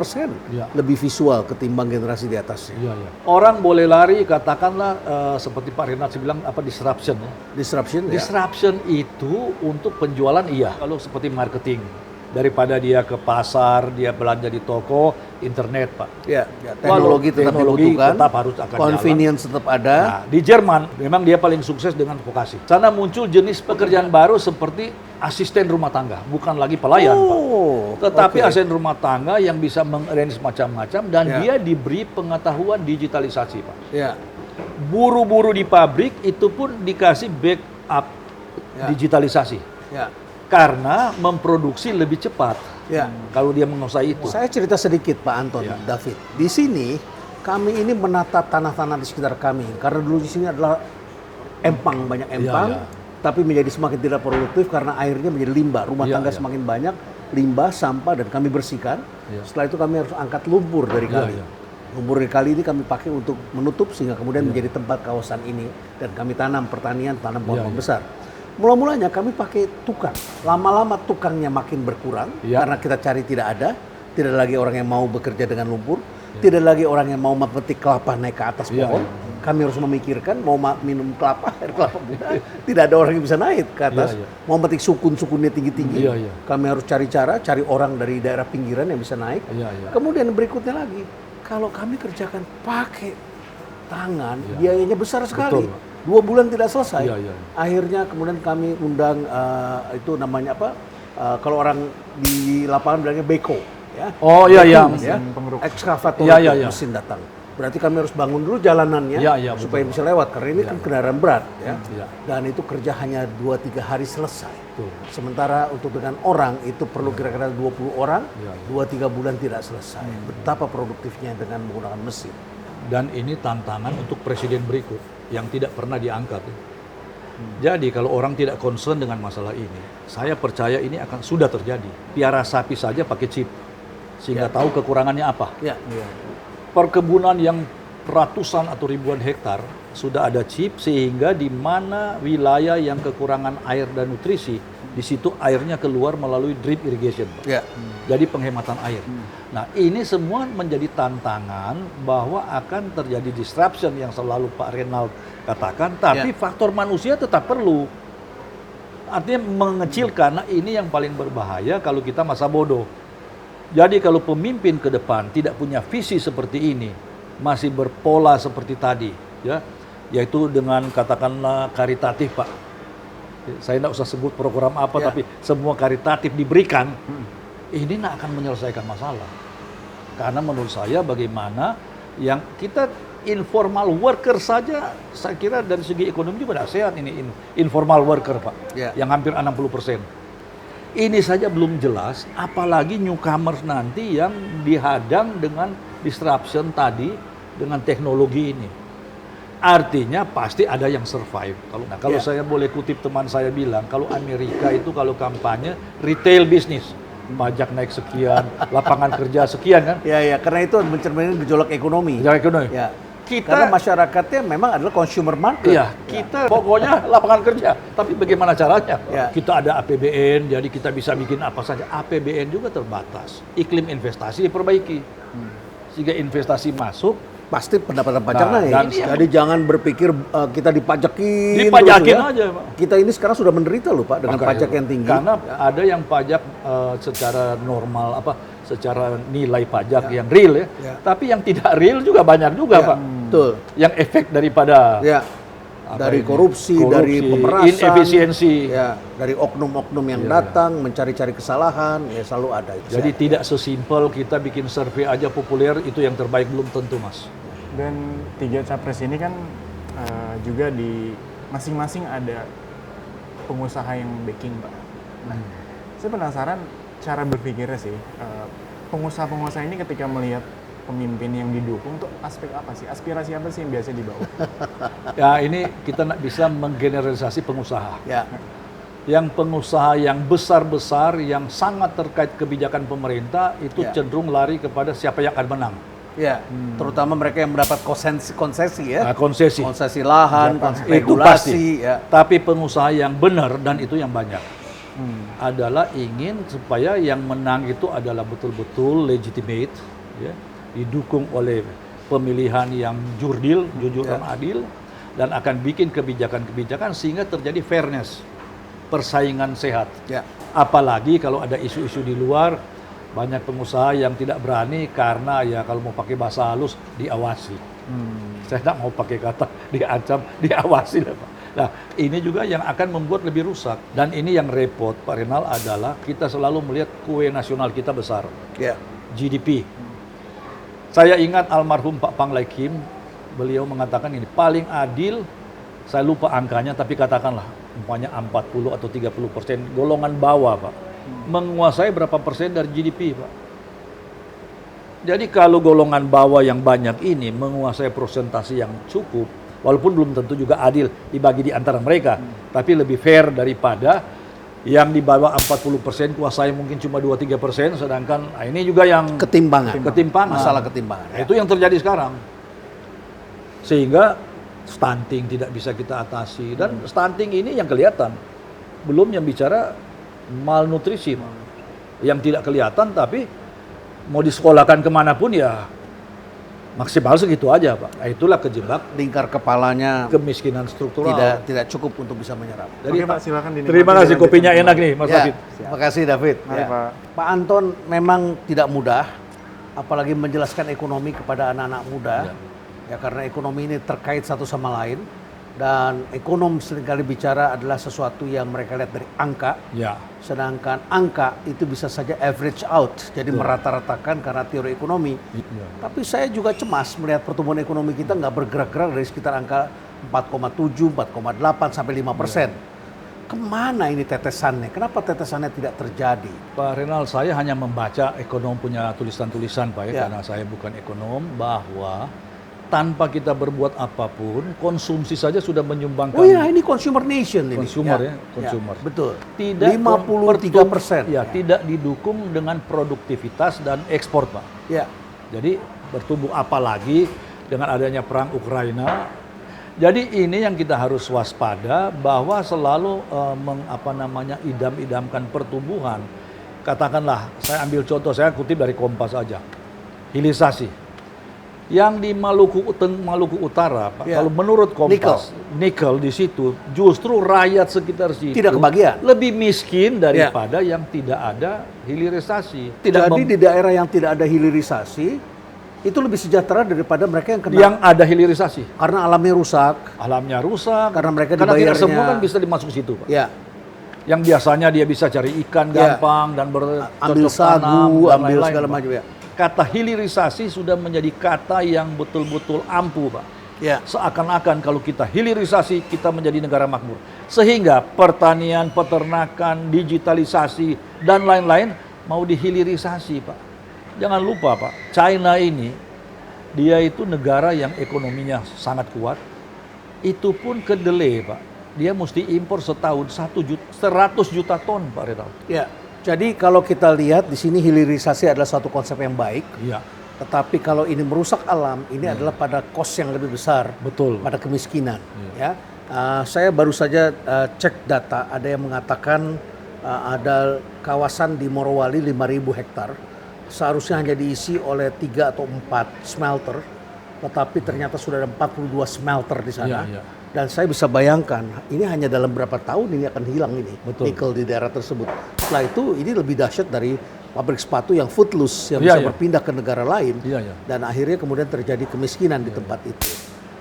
lebih visual ketimbang generasi di atasnya. Orang boleh lari katakanlah seperti Pak Renat bilang apa disruption ya. Disruption itu untuk penjualan Kalau seperti marketing daripada dia ke pasar, dia belanja di toko, internet Pak. Teknologi tetap dibutuhkan, tetap harus akan convenience jalan. tetap ada. Nah, di Jerman memang dia paling sukses dengan vokasi. Sana muncul jenis pekerjaan baru seperti asisten rumah tangga, bukan lagi pelayan Pak. Tetapi asisten rumah tangga yang bisa mengarrange macam-macam dan dia diberi pengetahuan digitalisasi Pak. Buru-buru di pabrik itu pun dikasih backup digitalisasi. Karena memproduksi lebih cepat. Kalau dia menguasai itu. Saya cerita sedikit Pak Anton, David. Di sini kami ini menata tanah-tanah di sekitar kami. Karena dulu di sini adalah empang, banyak empang. Tapi menjadi semakin tidak produktif karena airnya menjadi limbah. Rumah tangga semakin banyak, limbah, sampah dan kami bersihkan. Setelah itu kami harus angkat lumpur dari kali. Lumpur dari kali ini kami pakai untuk menutup sehingga kemudian menjadi tempat kawasan ini. Dan kami tanam pertanian, tanam pohon besar. Mula-mulanya kami pakai tukang. Lama-lama tukangnya makin berkurang karena kita cari tidak ada. Tidak lagi orang yang mau bekerja dengan lumpur. Tidak lagi orang yang mau memetik kelapa naik ke atas pohon. Kami harus memikirkan mau minum kelapa, air kelapa muda. Tidak ada orang yang bisa naik ke atas. Mau memetik sukun-sukunnya tinggi-tinggi. Kami harus cari orang dari daerah pinggiran yang bisa naik. Kemudian berikutnya lagi, kalau kami kerjakan pakai tangan, biayanya besar sekali. 2 bulan tidak selesai. Akhirnya kemudian kami undang itu namanya apa? Kalau orang di lapangan bilangnya beko, ya. Ekskavator mesin datang. Berarti kami harus bangun dulu jalanannya supaya bisa lewat karena ini kan kendaraan berat, Dan itu kerja hanya 2-3 hari selesai. Sementara untuk dengan orang itu perlu kira-kira 20 orang, 2-3 bulan tidak selesai. Betapa produktifnya dengan menggunakan mesin. Dan ini tantangan untuk presiden berikut yang tidak pernah diangkat. Jadi kalau orang tidak concern dengan masalah ini, saya percaya ini akan sudah terjadi. Piara sapi saja pakai chip, sehingga tahu kekurangannya apa. Perkebunan yang ratusan atau ribuan hektar sudah ada chip, sehingga di mana wilayah yang kekurangan air dan nutrisi, di situ airnya keluar melalui drip irrigation. Jadi penghematan air. Nah ini semua menjadi tantangan bahwa akan terjadi disruption yang selalu Pak Renald katakan, tapi faktor manusia tetap perlu. Artinya mengecilkan, nah ini yang paling berbahaya kalau kita masa bodoh. Jadi kalau pemimpin ke depan tidak punya visi seperti ini, masih berpola seperti tadi, yaitu dengan katakanlah karitatif Pak. Saya tidak usah sebut program apa, tapi semua karitatif diberikan, ini tidak akan menyelesaikan masalah. Karena menurut saya bagaimana yang kita informal worker saja, saya kira dari segi ekonomi juga tidak sehat ini informal worker Pak, yang hampir 60%. Ini saja belum jelas, apalagi newcomers nanti yang dihadang dengan disruption tadi, dengan teknologi ini. Artinya pasti ada yang survive. Kalau saya boleh kutip teman saya bilang, kalau Amerika itu kalau kampanye retail bisnis, pajak naik sekian, lapangan kerja sekian kan? Karena itu mencerminkan gejolak ekonomi. Karena masyarakatnya memang adalah consumer market. Iya, kita pokoknya lapangan kerja. Tapi bagaimana caranya? Ya. Kita ada APBN, jadi kita bisa bikin apa saja. APBN juga terbatas. Iklim investasi diperbaiki. Sehingga investasi masuk. Pasti pendapatan pajak Nah, dan naik. Jadi jangan berpikir kita dipajakin. Dipajakin terus, aja, Pak. Kita ini sekarang sudah menderita loh Pak dengan pajak yang tinggi. Karena ada yang pajak secara normal, secara nilai pajak yang real ya. Tapi yang tidak real juga banyak juga Pak. Betul. Yang efek daripada dari korupsi, dari pemerasan, inefisiensi. Ya, dari oknum-oknum yang datang mencari-cari kesalahan, ya selalu ada itu. Jadi tidak sesimpel kita bikin survei aja populer itu yang terbaik, belum tentu Mas. Dan 3 capres ini kan juga di masing-masing ada pengusaha yang backing Pak. Nah, saya penasaran cara berpikirnya sih, pengusaha-pengusaha ini ketika melihat pemimpin yang didukung tuh aspek apa sih? Aspirasi apa sih yang biasa dibawa? Ya ini kita bisa menggeneralisasi pengusaha. Ya. Yang pengusaha yang besar-besar, yang sangat terkait kebijakan pemerintah, itu cenderung lari kepada siapa yang akan menang. Ya, terutama mereka yang mendapat konsesi ya. Nah, konsesi lahan, itu pasti. Ya. Tapi pengusaha yang benar, dan itu yang banyak, adalah ingin supaya yang menang itu adalah betul-betul legitimate, ya, didukung oleh pemilihan yang jurdil, jujur dan adil, dan akan bikin kebijakan-kebijakan sehingga terjadi fairness, persaingan sehat. Ya. Apalagi kalau ada isu-isu di luar, banyak pengusaha yang tidak berani karena ya kalau mau pakai bahasa halus diawasi. Saya tidak mau pakai kata diancam, diawasi lah Pak. Nah ini juga yang akan membuat lebih rusak. Dan ini yang repot Pak Renal adalah kita selalu melihat kue nasional kita besar, GDP. Saya ingat almarhum Pak Panglai Kim, beliau mengatakan ini paling adil, saya lupa angkanya tapi katakanlah umpamanya 40 atau 30% golongan bawah Pak. Menguasai berapa persen dari GDP Pak. Jadi kalau golongan bawah yang banyak ini menguasai persentase yang cukup, walaupun belum tentu juga adil dibagi di antara mereka, tapi lebih fair daripada yang di bawah 40% kuasai mungkin cuma 2-3%, sedangkan ini juga yang ketimpangan. Masalah ketimpangan. Nah, itu yang terjadi sekarang. Sehingga stunting tidak bisa kita atasi, dan stunting ini yang kelihatan. Belum yang bicara malnutrisi yang tidak kelihatan tapi mau disekolahkan kemanapun ya maksimal segitu aja Pak. Nah, itulah kejebak Lingkar kepalanya kemiskinan struktural. Tidak cukup untuk bisa menyerap. Jadi Oke, Pak, silakan terima kasih kopinya enak nih Mas David. Terima kasih David. Mari, Pak. Pak Anton memang tidak mudah, apalagi menjelaskan ekonomi kepada anak-anak muda. Ya karena ekonomi ini terkait satu sama lain. Dan ekonom seringkali bicara adalah sesuatu yang mereka lihat dari angka. Ya. Sedangkan angka itu bisa saja average out, jadi merata-ratakan karena teori ekonomi. Ya. Tapi saya juga cemas melihat pertumbuhan ekonomi kita nggak bergerak-gerak dari sekitar angka 4,7, 4,8 sampai 5%. Kemana ini tetesannya? Kenapa tetesannya tidak terjadi? Pak Renal, saya hanya membaca ekonom punya tulisan-tulisan Pak karena saya bukan ekonom, bahwa tanpa kita berbuat apapun, konsumsi saja sudah menyumbangkan. Oh ya, ini consumer nation ini. Consumer consumer. Betul. Tidak 53%. Tidak didukung dengan produktivitas dan ekspor, Pak. Ya. Jadi bertumbuh, apalagi dengan adanya perang Ukraina. Jadi ini yang kita harus waspada, bahwa selalu idam-idamkan pertumbuhan. Katakanlah, saya ambil contoh, saya kutip dari Kompas aja. Hilirisasi. Yang di Maluku Utara, Pak, kalau menurut Kompas, nikel di situ justru rakyat sekitar situ tidak kebagian, lebih miskin daripada yang tidak ada hilirisasi. Jadi di daerah yang tidak ada hilirisasi itu lebih sejahtera daripada mereka yang ada hilirisasi. Karena alamnya rusak. Karena mereka tidak semua kan bisa dimasuk situ, Pak. Ya. Yang biasanya dia bisa cari ikan gampang dan ambil sagu, ambil segala macam ya. Kata hilirisasi sudah menjadi kata yang betul-betul ampuh, Pak. Ya. Seakan-akan kalau kita hilirisasi, kita menjadi negara makmur. Sehingga pertanian, peternakan, digitalisasi, dan lain-lain mau dihilirisasi, Pak. Jangan lupa, Pak, China ini, dia itu negara yang ekonominya sangat kuat. Itu pun kedelai, Pak. Dia mesti impor setahun 100 juta ton, Pak Renal. Ya. Jadi kalau kita lihat di sini hilirisasi adalah suatu konsep yang baik. Iya. Tetapi kalau ini merusak alam, ini adalah pada cost yang lebih besar, Betul. pada kemiskinan. Ya, saya baru saja cek data, ada yang mengatakan ada kawasan di Morowali 5.000 hektar, seharusnya hanya diisi oleh 3 atau 4 smelter, tetapi ternyata sudah ada 42 smelter di sana. Dan saya bisa bayangkan, ini hanya dalam berapa tahun ini akan hilang ini, nikel di daerah tersebut. Setelah itu, ini lebih dahsyat dari pabrik sepatu yang footloose, yang bisa berpindah ke negara lain. Dan akhirnya kemudian terjadi kemiskinan di tempat itu.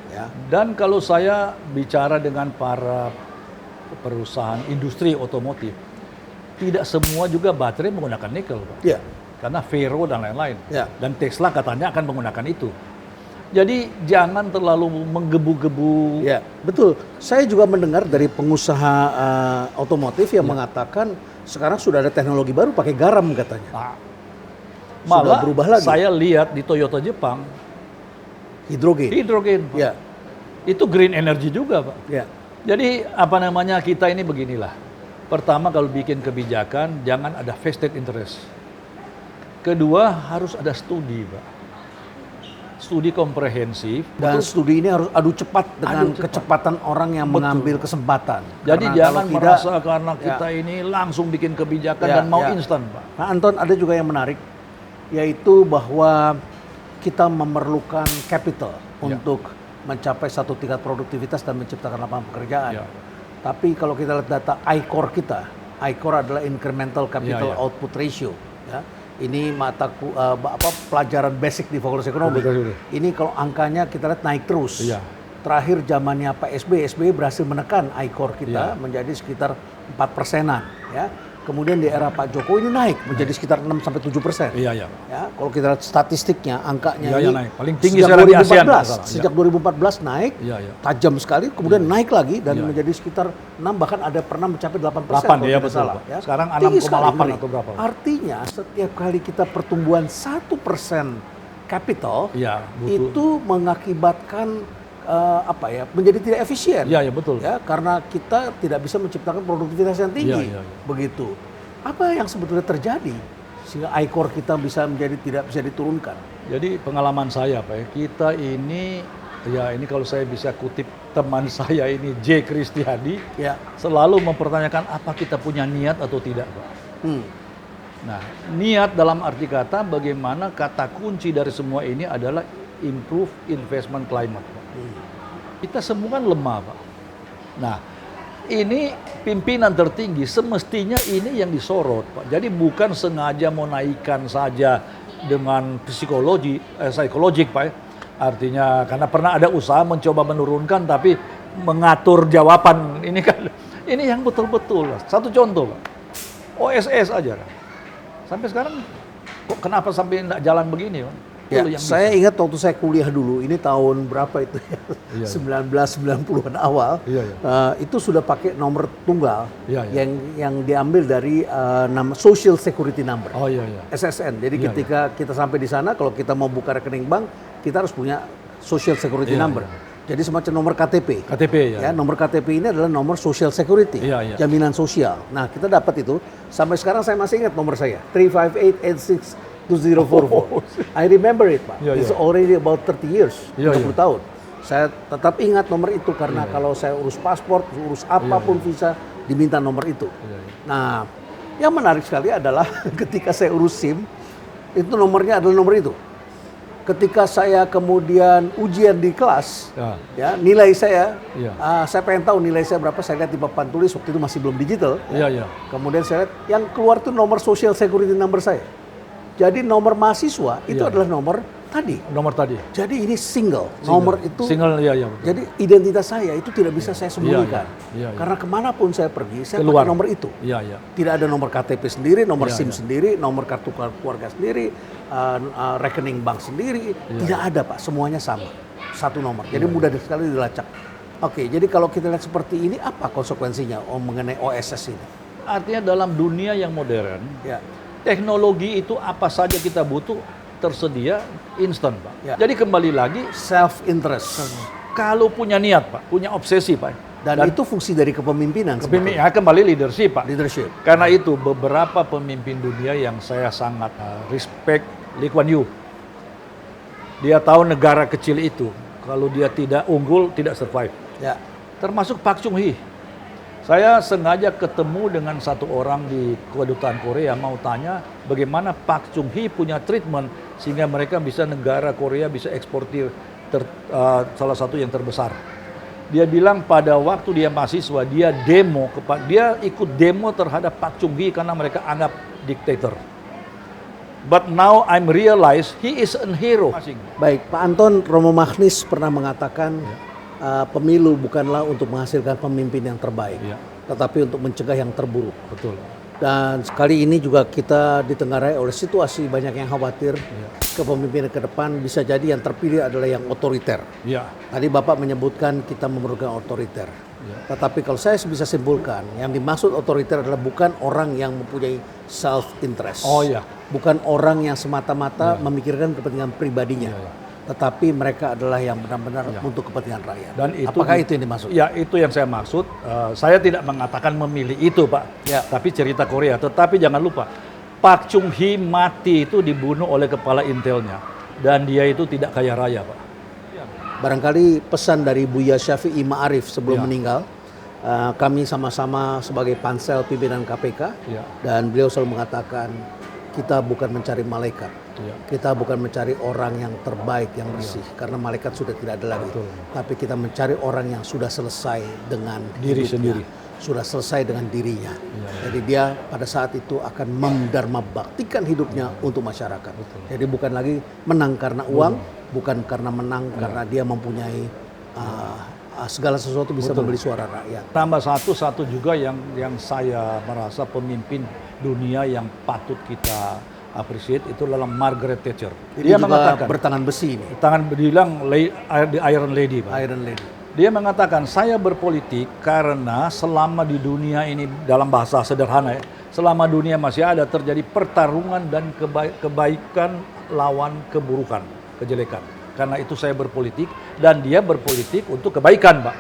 Ya. Dan kalau saya bicara dengan para perusahaan industri otomotif, tidak semua juga baterai menggunakan nikel, Pak. Ya. Karena Vero dan lain-lain. Ya. Dan Tesla katanya akan menggunakan itu. Jadi jangan terlalu menggebu-gebu. Ya, betul. Saya juga mendengar dari pengusaha otomotif yang mengatakan sekarang sudah ada teknologi baru pakai garam katanya. Nah, Sudah malah berubah lagi. saya lihat di Toyota Jepang, hidrogen. Pak. Ya. Itu green energy juga, Pak. Ya. Jadi apa namanya, kita ini beginilah. Pertama, kalau bikin kebijakan jangan ada vested interest. Kedua, harus ada studi, Pak. Studi komprehensif. Dan studi ini harus adu cepat dengan kecepatan orang yang mengambil kesempatan. Jadi Karena jangan kalau tidak, merasa karena kita ini langsung bikin kebijakan dan mau instan, Pak. Nah, Anton, ada juga yang menarik, yaitu bahwa kita memerlukan capital untuk mencapai satu tingkat produktivitas dan menciptakan lapangan pekerjaan. Tapi kalau kita lihat data I-Core kita, I-Core adalah incremental capital output ratio. Ya. Ini pelajaran basic di Fakultas Ekonomi. Ini kalau angkanya kita lihat naik terus. Terakhir zamannya Pak SBY berhasil menekan I-Core kita menjadi sekitar 4%-an. Ya. Kemudian di era Pak Jokowi ini naik menjadi sekitar 6-7%. Ya, kalau kita lihat statistiknya, angkanya ini naik. Paling tinggi sejak sekarang 2014, di ASEAN. Sejak 2014 naik, tajam sekali, kemudian naik lagi dan menjadi sekitar 6, bahkan ada pernah mencapai 8%. 8, ya betul. Salah, ya. Sekarang Tinggi 6,8 atau berapa? Artinya setiap kali kita pertumbuhan 1% capital, itu mengakibatkan menjadi tidak efisien. Betul. Ya, karena kita tidak bisa menciptakan produktivitas yang tinggi. Begitu. Apa yang sebetulnya terjadi sehingga I-Core kita bisa menjadi tidak bisa diturunkan? Jadi pengalaman saya, Pak, kita ini kalau saya bisa kutip teman saya ini J. Kristiadi, selalu mempertanyakan apa kita punya niat atau tidak, Pak. Nah, niat dalam arti kata bagaimana kata kunci dari semua ini adalah improve investment climate, Pak. Kita semua kan lemah, Pak. Nah, ini pimpinan tertinggi semestinya ini yang disorot, Pak. Jadi bukan sengaja mau naikkan saja dengan psikologik, Pak. Artinya karena pernah ada usaha mencoba menurunkan tapi mengatur jawaban ini kan. Ini yang betul-betul. Satu contoh, Pak. OSS aja kan. Sampai sekarang kok kenapa sampai enggak jalan begini, Pak? Ya, saya ingat waktu saya kuliah dulu, ini tahun berapa itu ya, 1990-an awal, itu sudah pakai nomor tunggal yang diambil dari nama Social Security Number, SSN. Jadi ketika kita sampai di sana, kalau kita mau buka rekening bank, kita harus punya Social Security Number. Jadi semacam nomor KTP. Nomor KTP ini adalah nomor Social Security, jaminan sosial. Nah, kita dapat itu. Sampai sekarang saya masih ingat nomor saya, 358862044. I remember it, Pak. It's already about 30 years, 30 tahun. Saya tetap ingat nomor itu karena kalau saya urus paspor, urus apapun visa, diminta nomor itu. Nah, yang menarik sekali adalah ketika saya urus SIM, itu nomornya adalah nomor itu. Ketika saya kemudian ujian di kelas, nilai saya, saya pengen tahu nilai saya berapa, saya lihat di papan tulis, waktu itu masih belum digital. Kemudian saya lihat yang keluar itu nomor Social Security Number saya. Jadi nomor mahasiswa itu adalah nomor tadi. Jadi ini single. Nomor itu. Jadi identitas saya itu tidak bisa saya sembunyikan. Karena kemanapun saya pergi, saya pakai nomor itu. Tidak ada nomor KTP sendiri, nomor SIM sendiri, nomor kartu keluarga sendiri, rekening bank sendiri. Tidak ada, Pak. Semuanya sama. Satu nomor. Jadi mudah sekali dilacak. Oke, jadi kalau kita lihat seperti ini, apa konsekuensinya mengenai OSS ini? Artinya dalam dunia yang modern, teknologi itu apa saja kita butuh tersedia instan, Pak. Jadi kembali lagi self interest. Kalau punya niat, Pak, punya obsesi, Pak. Dan itu fungsi dari kepemimpinan. Kembali leadership, Pak. Leadership. Karena itu beberapa pemimpin dunia yang saya sangat respect, Lee Kuan Yew. Dia tahu negara kecil itu kalau dia tidak unggul tidak survive. Ya. Termasuk Park Chung Hee. Saya sengaja ketemu dengan satu orang di kedutaan Korea mau tanya bagaimana Park Chung Hee punya treatment sehingga mereka bisa negara Korea bisa eksportir salah satu yang terbesar. Dia bilang pada waktu dia mahasiswa dia ikut demo terhadap Park Chung Hee karena mereka anggap diktator. But now I'm realize he is a hero. Baik, Pak Anton, Romo Magnis pernah mengatakan pemilu bukanlah untuk menghasilkan pemimpin yang terbaik, tetapi untuk mencegah yang terburuk. Betul. Dan sekali ini juga kita ditenggarai oleh situasi banyak yang khawatir kepemimpinan ke depan bisa jadi yang terpilih adalah yang otoriter. Ya. Tadi Bapak menyebutkan kita memerlukan otoriter. Tetapi kalau saya bisa simpulkan, yang dimaksud otoriter adalah bukan orang yang mempunyai self interest. Oh ya. Bukan orang yang semata-mata memikirkan kepentingan pribadinya. Tetapi mereka adalah yang benar-benar untuk kepentingan rakyat. Dan itu, apakah itu yang dimaksud? Ya, itu yang saya maksud. Saya tidak mengatakan memilih itu, Pak. Ya. Tapi cerita Korea. Tetapi jangan lupa, Park Chung Hee mati itu dibunuh oleh kepala intelnya. Dan dia itu tidak kaya raya, Pak. Barangkali pesan dari Buya Syafi'i Ma'arif sebelum meninggal, kami sama-sama sebagai pansel pimpinan KPK, dan beliau selalu mengatakan, kita bukan mencari malaikat. Kita bukan mencari orang yang terbaik, yang bersih, karena malaikat sudah tidak ada lagi. Tapi kita mencari orang yang sudah selesai dengan diri hidupnya, sendiri, sudah selesai dengan dirinya. Jadi dia pada saat itu akan mendharma baktikan hidupnya untuk masyarakat. Jadi bukan lagi menang karena uang, bukan karena menang karena dia mempunyai segala sesuatu bisa membeli suara rakyat. Tambah satu juga yang saya merasa pemimpin dunia yang patut kita appreciate itu adalah Margaret Thatcher. Dia mengatakan bertangan besi ini. Bilang the Iron Lady, Pak. Iron Lady. Dia mengatakan saya berpolitik karena selama di dunia ini dalam bahasa sederhana ya, selama dunia masih ada terjadi pertarungan dan kebaikan lawan keburukan, kejelekan. Karena itu saya berpolitik dan dia berpolitik untuk kebaikan, Pak.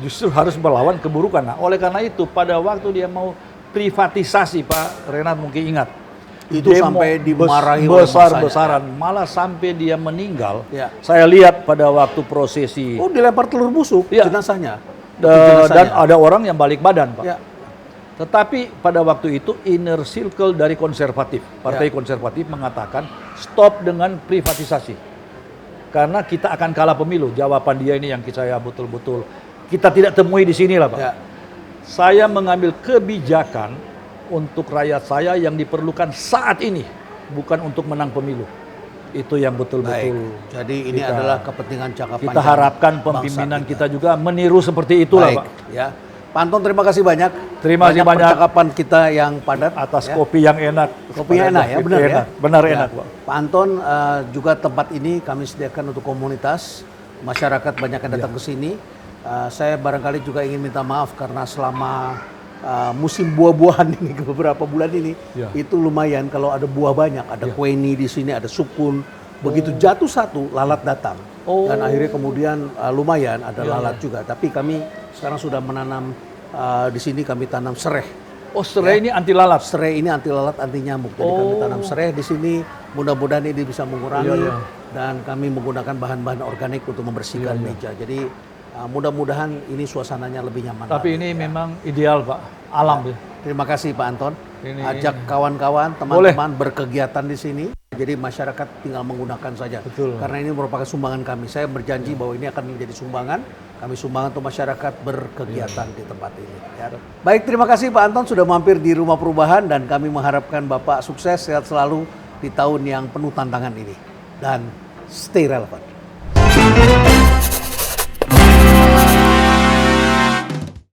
Justru harus melawan keburukan. Nah, oleh karena itu pada waktu dia mau privatisasi, Pak Renat mungkin ingat. Itu sampai dimarahi besar-besaran, malah sampai dia meninggal. Saya lihat pada waktu prosesi. Oh, dilempar telur busuk jenazahnya. Dan ada orang yang balik badan, Pak. Tetapi pada waktu itu inner circle dari konservatif, partai konservatif mengatakan stop dengan privatisasi. Karena kita akan kalah pemilu. Jawaban dia ini yang saya betul-betul kita tidak temui di sini lah, Pak. Saya mengambil kebijakan untuk rakyat saya yang diperlukan saat ini, bukan untuk menang pemilu. Itu yang betul-betul. Jadi ini adalah kepentingan jangka panjang. Kita harapkan pimpinan kita juga meniru seperti itulah, Pak. Ya. Pak Anton, terima kasih banyak. Terima kasih banyak percakapan kita yang padat atas kopi yang enak. Kopinya enak ya, benar ya. Benar enak, Pak. Pak Anton, juga tempat ini kami sediakan untuk komunitas, masyarakat banyak yang datang ke sini. Saya barangkali juga ingin minta maaf karena selama musim buah-buahan ini beberapa bulan ini itu lumayan kalau ada buah banyak, ada kueni di sini, ada sukun. Begitu jatuh satu, lalat datang. Dan akhirnya kemudian lumayan ada lalat juga. Tapi kami sekarang sudah menanam di sini kami tanam sereh. Oh, sereh ini anti lalat. Sereh ini anti lalat, anti nyamuk. Jadi kami tanam sereh di sini. Mudah-mudahan ini bisa mengurangi dan kami menggunakan bahan-bahan organik untuk membersihkan meja. Jadi mudah-mudahan ini suasananya lebih nyaman. Tapi ini memang ideal, Pak. Alam. Terima kasih Pak Anton. Ajak kawan-kawan, teman-teman berkegiatan di sini. Jadi masyarakat tinggal menggunakan saja. Betul. Karena ini merupakan sumbangan kami. Saya berjanji bahwa ini akan menjadi sumbangan. Kami sumbangan untuk masyarakat berkegiatan di tempat ini. Ya. Baik, terima kasih Pak Anton sudah mampir di Rumah Perubahan dan kami mengharapkan Bapak sukses, sehat selalu di tahun yang penuh tantangan ini. Dan stay relevant.